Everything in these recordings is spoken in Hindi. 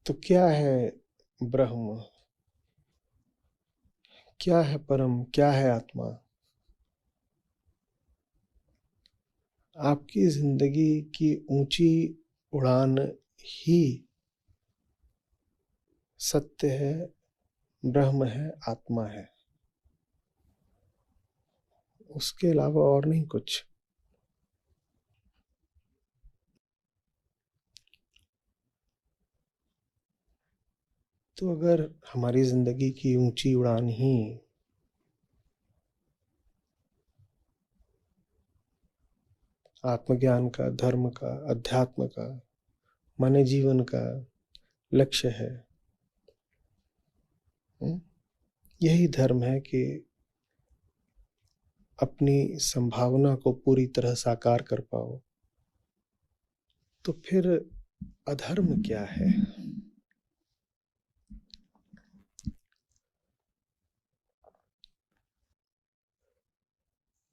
तो क्या है ब्रह्म, क्या है परम, क्या है आत्मा? आपकी जिंदगी की ऊंची उड़ान ही सत्य है, ब्रह्म है, आत्मा है। उसके अलावा और नहीं कुछ। तो अगर हमारी जिंदगी की ऊंची उड़ान ही आत्मज्ञान का, धर्म का, अध्यात्म का, मानव जीवन का लक्ष्य है, हम्म, यही धर्म है कि अपनी संभावना को पूरी तरह साकार कर पाओ, तो फिर अधर्म क्या है?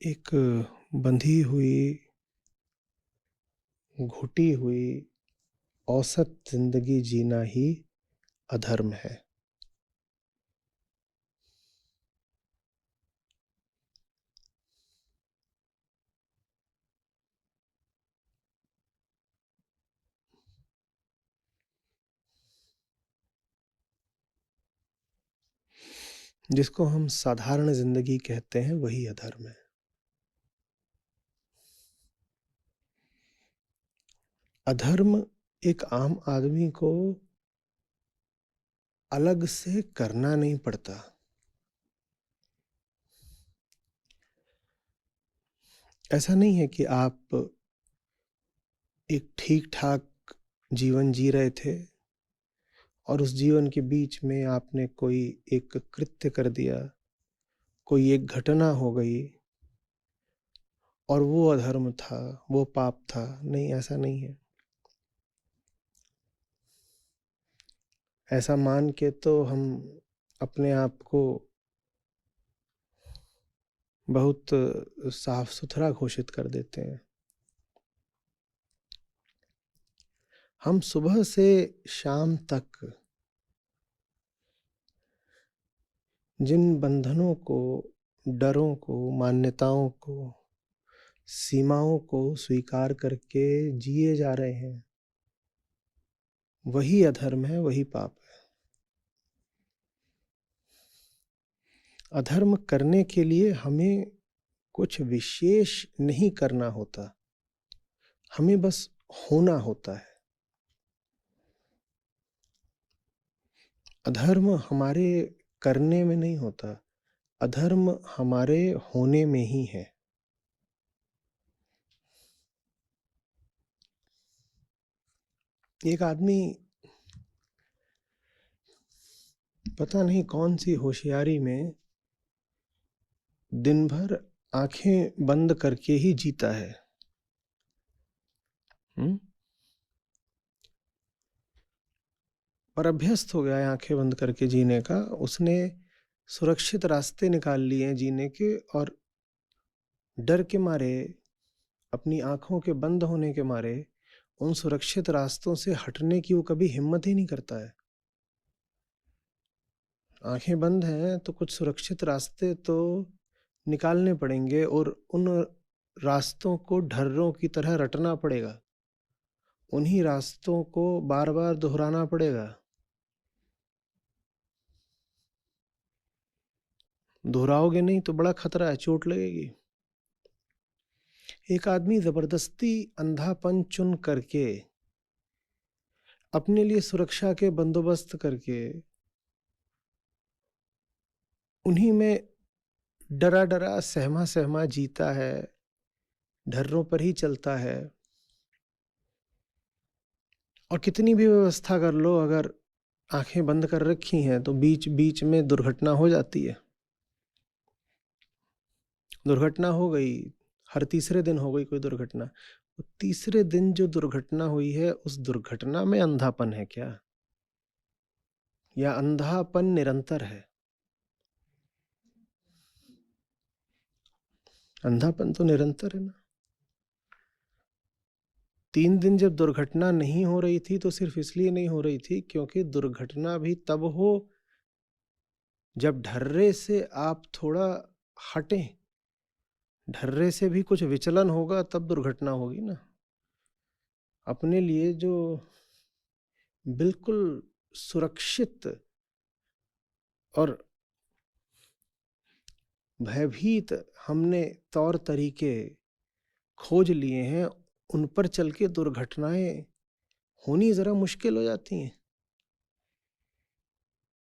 एक बंधी हुई, घुटी हुई औसत जिंदगी जीना ही अधर्म है। जिसको हम साधारण जिंदगी कहते हैं वही अधर्म है। अधर्म एक आम आदमी को अलग से करना नहीं पड़ता। ऐसा नहीं है कि आप एक ठीक ठाक जीवन जी रहे थे और उस जीवन के बीच में आपने कोई एक कृत्य कर दिया, कोई एक घटना हो गई और वो अधर्म था, वो पाप था। नहीं, ऐसा नहीं है। ऐसा मान के तो हम अपने आप को बहुत साफ सुथरा घोषित कर देते हैं। हम सुबह से शाम तक जिन बंधनों को, डरों को, मान्यताओं को, सीमाओं को स्वीकार करके जिए जा रहे हैं, वही अधर्म है, वही पाप है। अधर्म करने के लिए हमें कुछ विशेष नहीं करना होता, हमें बस होना होता है। अधर्म हमारे करने में नहीं होता, अधर्म हमारे होने में ही है। एक आदमी पता नहीं कौन सी होशियारी में दिन भर आंखें बंद करके ही जीता है। हम्म? और अभ्यस्त हो गया है आंखें बंद करके जीने का। उसने सुरक्षित रास्ते निकाल लिए हैं जीने के, और डर के मारे, अपनी आंखों के बंद होने के मारे, उन सुरक्षित रास्तों से हटने की वो कभी हिम्मत ही नहीं करता है। आंखें बंद हैं तो कुछ सुरक्षित रास्ते तो निकालने पड़ेंगे, और उन रास्तों को ढर्रों की तरह रटना पड़ेगा, उन्हीं रास्तों को बार बार दोहराना पड़ेगा। दोहराओगे नहीं तो बड़ा खतरा है, चोट लगेगी। एक आदमी जबरदस्ती अंधापन चुन करके, अपने लिए सुरक्षा के बंदोबस्त करके, उन्हीं में डरा डरा सहमा सहमा जीता है, ढर्रों पर ही चलता है। और कितनी भी व्यवस्था कर लो, अगर आंखें बंद कर रखी हैं तो बीच बीच में दुर्घटना हो जाती है। दुर्घटना हो गई, हर तीसरे दिन हो गई कोई दुर्घटना। तीसरे दिन जो दुर्घटना हुई है, उस दुर्घटना में अंधापन है क्या, या अंधापन निरंतर है? अंधापन तो निरंतर है ना। 3 दिन जब दुर्घटना नहीं हो रही थी तो सिर्फ इसलिए नहीं हो रही थी क्योंकि दुर्घटना भी तब हो जब ढर्रे से आप थोड़ा हटें। ढर्रे से भी कुछ विचलन होगा तब दुर्घटना होगी ना। अपने लिए जो बिल्कुल सुरक्षित और भयभीत हमने तौर तरीके खोज लिए हैं, उन पर चल के दुर्घटनाएं होनी ज़रा मुश्किल हो जाती हैं।